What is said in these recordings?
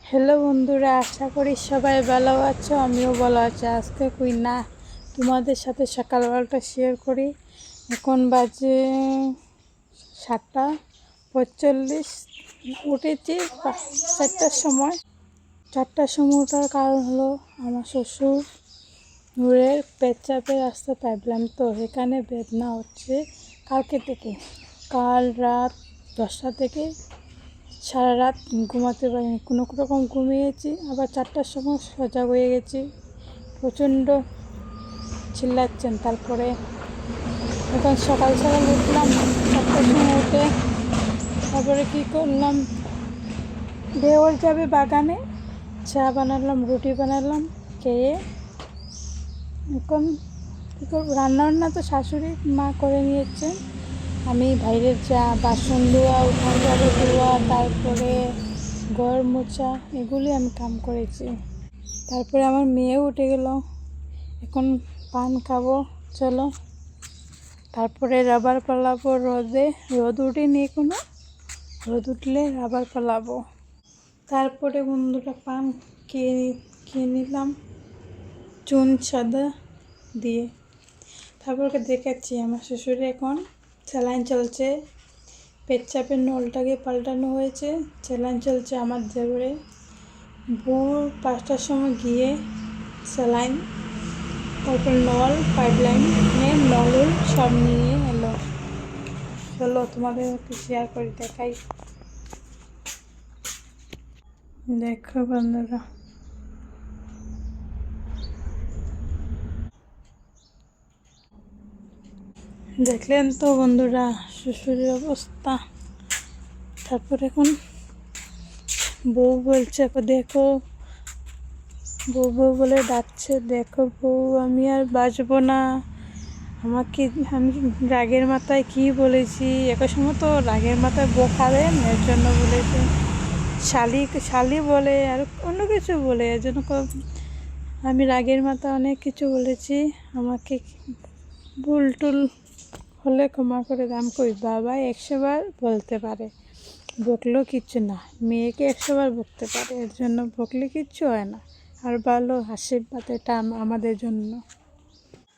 Hello বন্ধুরা, আশা করি সবাই ভালো আছো। আমিও ভালো আছি। আজকে কই না তোমাদের সাথে সকালবেলাটা শেয়ার করি। এখন বাজে 7:45। উঠেছি 4টার সময় ওঠার কারণ হলো আমার শ্বশুর নূরের পেচ্ছাপের রাস্তা পাইলাম, তো এখানে বেদনা হচ্ছে কালকে থেকে। কাল রাত 10টা থেকে সারা রাত ঘুমাতে পারিনি, কোনো রকম ঘুমিয়েছি। আবার 4টার সময় সজাগ হয়ে গেছি, প্রচণ্ড চিল্লাচ্ছেন। তারপরে এখন সকাল সকাল উঠলাম, 4টার সময় উঠে তারপরে কী করলাম, দেওয়ার যাবে বাগানে, চা বানালাম, রুটি বানালাম, খেয়ে এখন কী করবো, রান্না তো শাশুড়ি মা করে নিয়েছেন। আমি বাইরের যা বাসন ধোয়া, উঠান ঝাড়ু ধোয়া, তারপরে ঘর মোছা, এগুলি আমি কাম করেছি। তারপরে আমার মেয়েও উঠে গেল, এখন পান খাবো, চলো। তারপরে রাবার পালাবো রোদে, রোদ উঠেনি এখনো, রোদ উঠলে রাবার পালাবো। তারপরে বন্ধুরা পান খেয়ে নিলাম চুন সাদা দিয়ে। তারপরে দেখাচ্ছি আমার শ্বশুরে এখন স্যালাইন চলছে, পেচ্ছাপের নলটাকে পাল্টানো হয়েছে, স্যালাইন চলছে। আমার দেবরে ভোর 5টার সময় গিয়ে স্যালাইন, তারপর নল, পাইপলাইন, নল সব নিয়ে এলো। চলো তোমাদের একটু শেয়ার করে দেখাই। দেখো বন্ধুরা, দেখলেন তো বন্ধুরা শ্বশুরের অবস্থা। তারপর এখন বউ বলছে, দেখো বউ বউ বলে ডাকছে, দেখো বউ আমি আর বাঁচবো না। আমি রাগের মাথায় কি বলেছি, একই সময় তো রাগের মাথায় বোখাবেন, এর জন্য বলেছে। শালি বলে আর অন্য কিছু বলে, এর জন্য আমি রাগের মাথায় অনেক কিছু বলেছি। আমাকে ভুল টুল হলে ক্ষমা করে দাম। কই বাবা 100 বার বলতে পারে, বকলেও কিচ্ছু না। মেয়েকে 100 বার বকতে পারে, এর জন্য বকলে কিচ্ছু হয় না। আর ভালো আশীর্বাদ এটা আমাদের জন্য।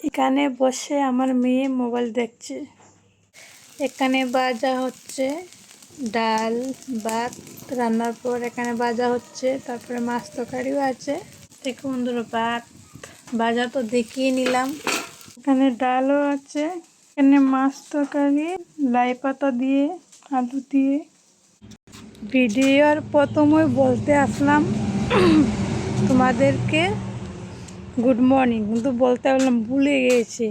এখানে বসে আমার মেয়ে মোবাইল দেখছে। এখানে ভাজা হচ্ছে ডাল, ভাত রান্নার পর এখানে ভাজা হচ্ছে, তারপরে মাছ তরকারিও আছে। দেখো বন্ধুরা, ভাত ভাজা তো দেখিয়ে নিলাম, এখানে ডালও আছে, এখানে মাছ তরকারি লাই পাতা দিয়ে, আলু দিয়ে। ভিডিওর প্রথমে বলতে আসলাম তোমাদেরকে গুড মর্নিং, কিন্তু বলতে বললাম ভুলে গিয়েছি।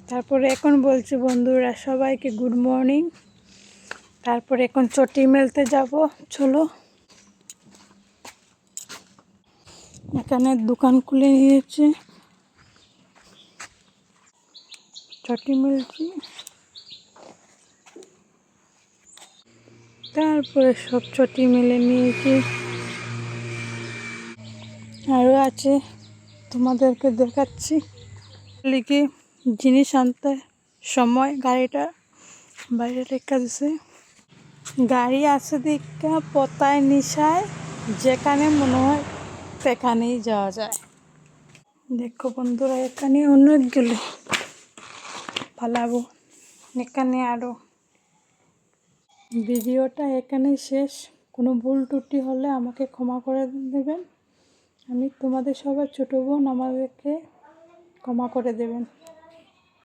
তারপরে এখন বলছি বন্ধুরা সবাইকে গুড মর্নিং। তারপরে এখন চটি মেলতে যাব, চলো। এখানে দোকান খুলে নিয়েছে, চটি মেলছি। তারপরে সব চটি মেলে নিয়েছি, আরও আছে তোমাদেরকে দেখাচ্ছি। লিখে জিনিস আনতে সময় গাড়িটা বাইরে রেখে দিছে। গাড়ি আছে দেখা পতায় নিশায়, যেখানে মনে হয় সেখানেই যাওয়া যায়। দেখো বন্ধুরা, এখানে অনেকগুলো পালাবো, এখানে আরও। ভিডিওটা এখানে শেষ। কোনো ভুল ত্রুটি হলে আমাকে ক্ষমা করে দেবেন। আমি তোমাদের সবার ছোটো বোন, আমাদেরকে ক্ষমা করে দেবেন।